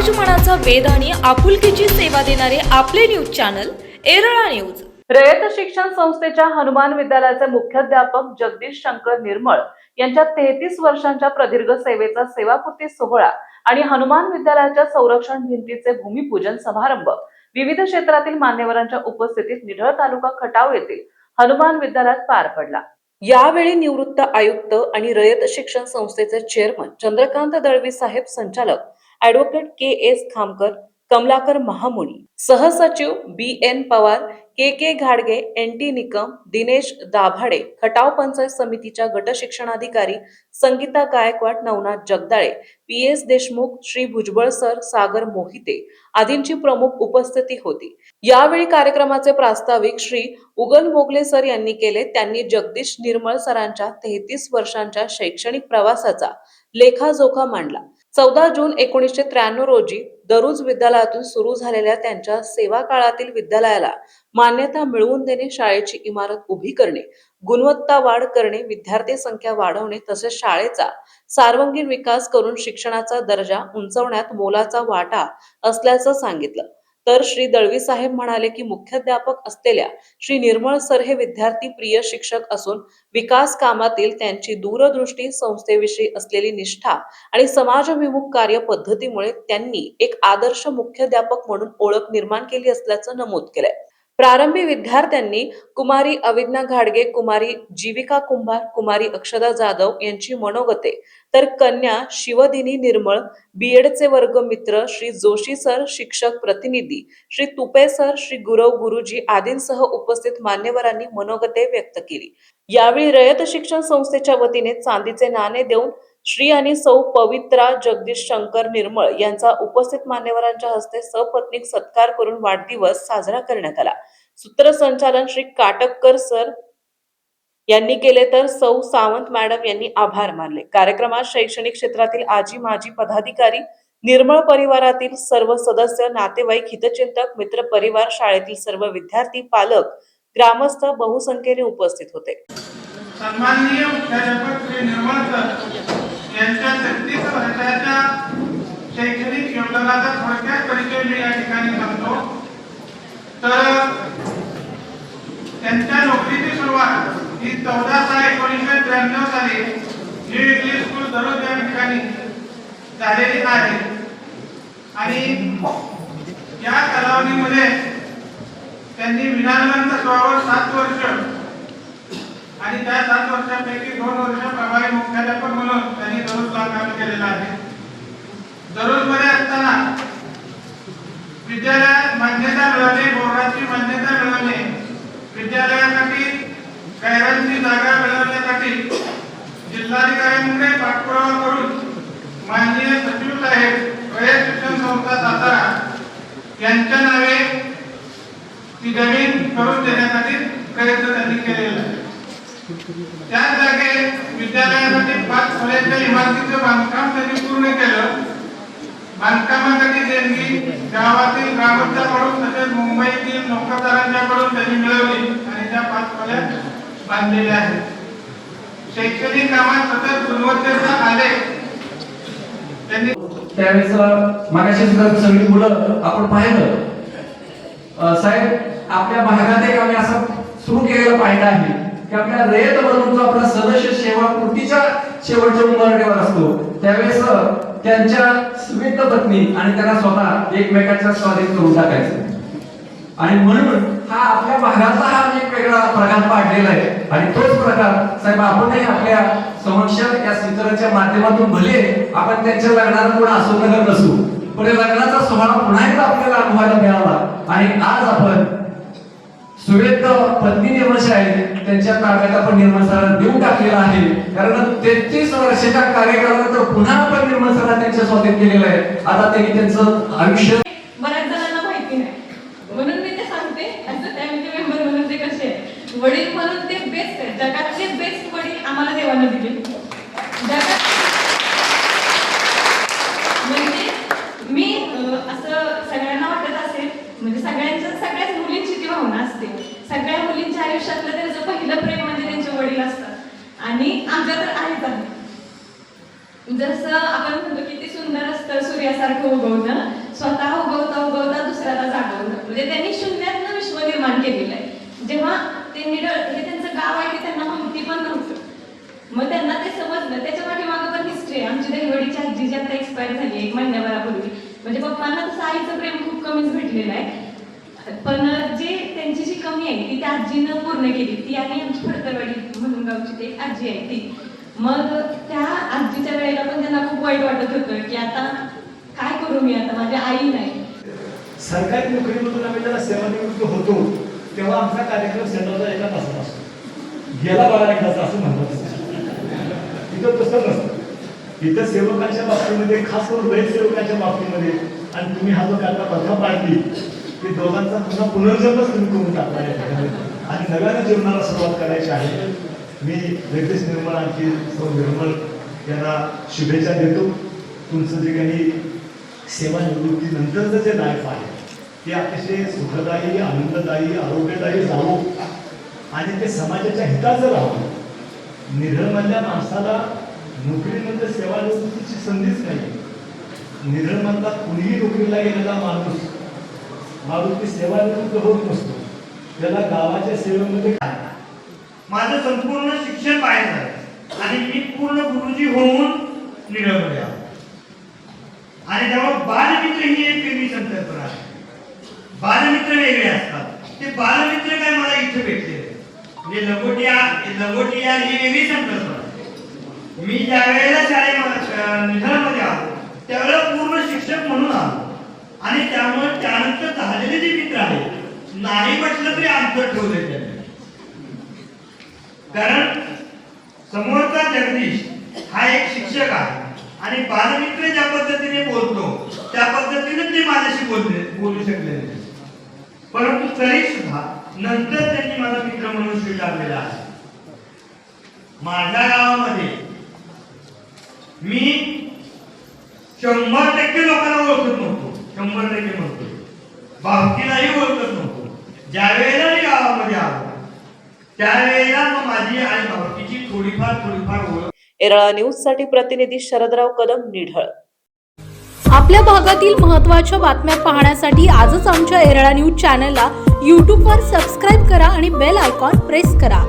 समाजमनाचा वेध आणि आपुलकीची सेवा देणारे आपले न्यूज चॅनल एरळा न्यूज। रयत शिक्षण संस्थेच्या हनुमान विद्यालयाचे मुख्याध्यापक जगदीश शंकर निर्मळ यांच्या 33 वर्षांच्या प्रदीर्घ सेवेचा सेवापूर्ती सोहळा आणि हनुमान विद्यालयाच्या संरक्षण भिंतीचे भूमिपूजन समारंभ विविध क्षेत्रातील मान्यवरांच्या उपस्थितीत निढळ तालुका खटाव येथील हनुमान विद्यालयात पार पडला। यावेळी निवृत्त आयुक्त आणि रयत शिक्षण संस्थेचे चेअरमन चंद्रकांत दळवी साहेब, संचालक ॲडव्होकेट के.एस. खामकर, कमलाकर महामुनी, सहसचिव बी.एन. पवार, के घाडगे, एन.टी. निकम, दिनेश दाभाडे, खटाव पंचायत समितीच्या गट शिक्षणाधिकारी संगीता गायकवाड, नवनाथ जगदाळे, पी.एस. देशमुख, श्री भुजबळ सर, सागर मोहिते आदींची प्रमुख उपस्थिती होती। यावेळी कार्यक्रमाचे प्रास्ताविक श्री उगल मोगले सर यांनी केले। त्यांनी जगदीश निर्मळ सरांच्या 33 वर्षांच्या शैक्षणिक प्रवासाचा लेखाजोखा मांडला। 14 जून 1993 रोजी दरुज विद्यालयातून सुरू झालेल्या त्यांच्या सेवा काळातील विद्यालयाला मान्यता मिळवून देणे, शाळेची इमारत उभी करणे, गुणवत्ता वाढ करणे, विद्यार्थी संख्या वाढवणे तसेच शाळेचा सर्वांगीण विकास करून शिक्षणाचा दर्जा उंचावण्यात मोलाचा वाटा असल्याचं सांगितलं। तर श्री दळवी साहेब म्हणाले की मुख्याध्यापक असलेल्या श्री निर्मळ सर हे विद्यार्थी प्रिय शिक्षक असून विकास कामातील त्यांची दूरदृष्टी, संस्थेविषयी असलेली निष्ठा आणि समाजभिमुख कार्य पद्धतीमुळे त्यांनी एक आदर्श मुख्याध्यापक म्हणून ओळख निर्माण केली असल्याचं नमूद केलंय। प्रारंभी विद्यार्थ्यांनी कुमारी अविज्ञा घाडगे, कुमारी जीविका कुंभार, कुमारी अक्षदा जाधव यांची मनोगते, तर कन्या शिवदिनी निर्मळ, बीएडचे वर्गमित्र श्री जोशी सर, शिक्षक प्रतिनिधी श्री तुपे सर, श्री गुरव गुरुजी आदींसह उपस्थित मान्यवरांनी मनोगते व्यक्त केली। यावेळी रयत शिक्षण संस्थेच्या वतीने चांदीचे नाणे देऊन श्री आणि सौ पवित्रा जगदीश शंकर निर्मळ यांचा उपस्थित मान्यवरांच्या हस्ते सपत्नीक सत्कार करून वाढदिवस साजरा करण्यात आला। सूत्रसंचालन श्री काटककर सर यांनी केले, तर सौ सावंत मॅडम यांनी आभार मानले। कार्यक्रमात शैक्षणिक क्षेत्रातील आजी माजी पदाधिकारी, निर्मळ परिवारातील सर्व सदस्य, नातेवाईक, हितचिंतक, मित्र परिवार, शाळेतील सर्व विद्यार्थी, पालक, ग्रामस्थ बहुसंख्येने उपस्थित होते। सन्माननीय मुख्याध्यापक श्री निर्मळ सर यांच्या 33 वर्षाच्या शैक्षणिक योगदानाचा थोडक्यात परिचय मी या ठिकाणी सांगतो। तर त्यांच्या नोकरीची सुरुवात ही 14/6/1993 साली न्यू इंग्लिश स्कूल दरुज या ठिकाणी झालेली आहे आणि या कालावधीमध्ये त्यांनी विधानगंध सेवावर 7 वर्ष आणि त्या 7 वर्षांपैकी 2 वर्ष प्रभारी मुख्याध्यापक म्हणून त्यांनी दरुजला काम केलेलं आहे। दरुजमध्ये असताना विद्यालयात मान्यता मिळवणे, बोर्डाची मान्यता मिळवणे, विद्यालयासाठी गैरांची जागा मिळवण्यासाठी जिल्हाधिकाऱ्यांकडे पाठपुरावा करून माननीय सचिव साहेब, रयत शिक्षण संस्था सातारा यांच्या नावे ती जमीन करून देण्यासाठी प्रयत्न त्यांनी केलेला आहे। त्याच जागे विद्यालयासाठी 5 खोल्यांच्या इमारतीचं बांधकाम त्यांनी पूर्ण केलं। बांधकामासाठी देणगी गावातील ग्रामस्थांकडून तसेच मुंबईतील नोकरदारांच्याकडून त्यांनी मिळवली आणि त्या 5 खोल्या बांधलेल्या आहेत। शैक्षणिक कामात सतत गुणवत्तेचा आलेख त्यांनी त्यावेळेस मागाशी सुद्धा सगळी मुलं आपण पाहिलं। साहेब, आपल्या भागात एक आम्ही असं सुरू केलेलं पाहिलं आहे की आपल्या रयत म्हणून जो आपला सदस्य सेवा कृतीच्या शेवटच्या उंबरठ्यावर असतो त्यावेळेस त्यांच्या स्मित पत्नी आणि त्यांना स्वतः एकमेकांच्या स्वाधीन करून टाकायचं आणि म्हणून हा आपल्या भागाचा हा एक वेगळा प्रकार पाडलेला आहे। आणि तोच प्रकार साहेब आपणही आपल्या समक्ष या चित्राच्या माध्यमातून भले आपण त्यांच्या लग्नाला कोण असो नगर नसू, पण लग्नाचा सोहळा पुन्हा एकदा आपल्याला अनुभवायला मिळाला आणि आज आपण सुवेद पत्नी निर्मळ आहेत त्यांच्या ताब्यात आपण निर्मळ सरांना देऊन टाकलेला आहे। कारण 33 वर्षाच्या कार्यकाळानंतर पुन्हा आपण निर्मळ सरांना त्यांच्या स्वाधीन केलेलं आहे। आता त्यांनी त्यांचं आयुष्य बऱ्याच जणांना माहिती नाही, म्हणून मी ते सांगते। असं फॅमिली मेंबर म्हणून ते कसे आहे, वडील म्हणून ते बेस्ट आहे, जगातले बेस्ट वडील आम्हाला देवाने दिले जगात। म्हणजे मी असं सगळ्यांना वाटत असेल, म्हणजे सगळ्याच मुलींची ती भावना असते, सगळ्या मुलींच्या आयुष्यातलं त्यांचं पहिलं प्रेम म्हणजे त्यांचे वडील असतात आणि आमच्या तर आहेच आहे। जसं आपण म्हणतो की ते सुंदर असतं सूर्यासारखं उगवणं, स्वतः उगवता उगवता दुसऱ्याला जागवणं. म्हणजे त्यांनी शून्यातनं विश्व निर्माण केलेलं आहे. जेव्हा ते निडळ हे त्यांचं गाव आहे ते त्यांना माहिती पण नव्हतं, मग त्यांना ते समजलं. त्याच्या पाठीमागं पण हिस्ट्री आहे. आमची दहिवडीची आजी जी आता एक्सपायर झाली 1 महिन्याभरापूर्वी, म्हणजे पप्पांना तसं आईचं प्रेम खूप कमीच भेटलेलं आहे, पण जे त्यांची जी कमी आहे ती त्या आजीनं पूर्ण केली. ती आणि आमची फडतरवाडी म्हणून गावची ते आजी आहे ती. मग त्या आजीच्या वेळेला पण त्यांना खूप वाईट वाटत होतं की आता काय करू मी, आता माझी आई नाही. सरकारी नोकरीमधून आम्ही जेव्हा सेवानिवृत्त होतो तेव्हा आमचा कार्यक्रम सेंटरचा 1 तासाचा असतो, गेला 12 तास असं म्हणतात. इथं तसं नसतं. इथं सेवकांच्या बाबतीमध्ये, खास करून रहित सेवकांच्या बाबतीमध्ये, आणि तुम्ही हा जो काढता प्रथा पाडली की दोघांचा पुन्हा पुनर्जन्मच तुम्ही करून टाकला आहे आणि नव्यानं जीवनाला सुरुवात करायची आहे. मी जगदीश निर्मळ आणखी सौ निर्मळ यांना शुभेच्छा देतो. तुमचं जे काही सेवानिवृत्तीनंतरचं जे लाईफ आहे ते अतिशय सुखदायी, आनंददायी, आरोग्यदायी जावो आणि ते समाजाच्या हिताचं राहावं. निधनमधल्या माणसाला नोकरीमध्ये सेवानिवृत्तीची संधीच नाही. निधनमधला कुणीही नोकरीला गेलेला माणूस ती सेवानिवृत्त होत नसतो. त्याला गावाच्या सेवेमध्ये माझं संपूर्ण शिक्षण बाहेर झालं आणि मी पूर्ण गुरुजी होऊन निघाले आलो. आणि त्यामुळे बालमित्र ही एक वेगळी संकल्पना आहे. बालमित्र वेगळे असतात. ते बालमित्र काय मला इथे भेटले म्हणजे लगोटिया ही वेगळी संकल्पना आहे. मी ज्या वेळेला निधनामध्ये आलो त्यावेळेला पूर्ण शिक्षक म्हणून आलो आणि त्यामुळे त्यानंतर झालेले जे मित्र आहेत नाही म्हटलं तरी अंतर ठेवलंय त्यांनी. कारण समोरचा जगदीश हा एक शिक्षक आहे आणि बालमित्र ज्या पद्धतीने बोलतो त्या पद्धतीने ते माझ्याशी बोलू शकले नाही. परंतु तरी सुद्धा नंतर त्यांनी माझा मित्र म्हणून स्वीकारलेला आहे. माझ्या गावामध्ये मी 100% लोकांना ओळखत नव्हतो. 100% म्हणतो, भावकीलाही ओळखत नव्हतो. ज्या वेळेला मी गावामध्ये आलो त्यावेळेला मग माझी आणि भावकीची थोडीफार ओळख. एरळा न्यूज साठी प्रतिनिधी शरदराव कदम, निढळ. आपल्या भागातील महत्त्वाच्या बातम्या पाहण्यासाठी आजच आमच्या एरळा न्यूज चॅनलला यूट्यूबवर सबस्क्राईब करा आणि बेल आयकॉन प्रेस करा.